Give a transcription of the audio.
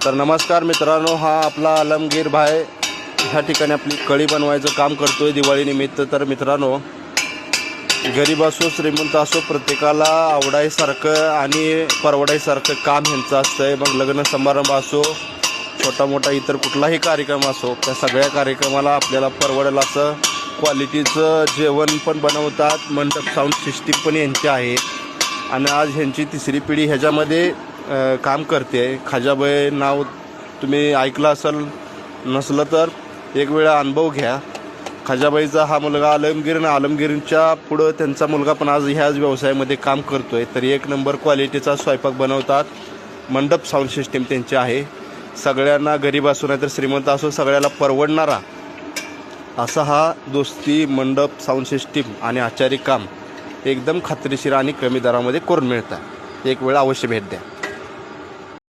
तर नमस्कार मित्रांनो, हा आपला आलमगीर भाई ह्या ठिकाणी आपली कळी बनवायचं काम करतोय दिवाळीनिमित्त। तर मित्रांनो, गरीब असो श्रीमंत असो प्रत्येकाला आवडायसारखं आणि परवडायसारखं काम ह्यांचं असतंय। मग लग्न समारंभ असो, छोटा मोठा इतर कुठलाही कार्यक्रम असो, त्या सगळ्या कार्यक्रमाला आपल्याला परवडेल असं क्वालिटीचं जेवण पण बनवतात। मंडप साऊंड सिस्टीम पण यांची आहे आणि आज ह्यांची तिसरी पिढी ह्याच्यामध्ये काम करते। खाजाबाई नाव तुम्ही ऐकलं असेल, नसलं तर एक वेळा अनुभव घ्या। खाजाबाईचा हा मुलगा आलमगीर आणि आलमगीरच्या पुढं त्यांचा मुलगा पण आज ह्याच व्यवसायामध्ये काम करतोय। तर एक नंबर क्वालिटीचा स्वयंपाक बनवतात। मंडप साऊंड सिस्टीम त्यांची आहे। सगळ्यांना गरीब असो नाही तर श्रीमंत असो सगळ्याला परवडणारा असा हा दोस्ती मंडप साऊंड सिस्टीम आणि आचारी काम एकदम खात्रीशीर आणि कमी दरामध्ये करून मिळतात। एक वेळा अवश्य भेट द्या।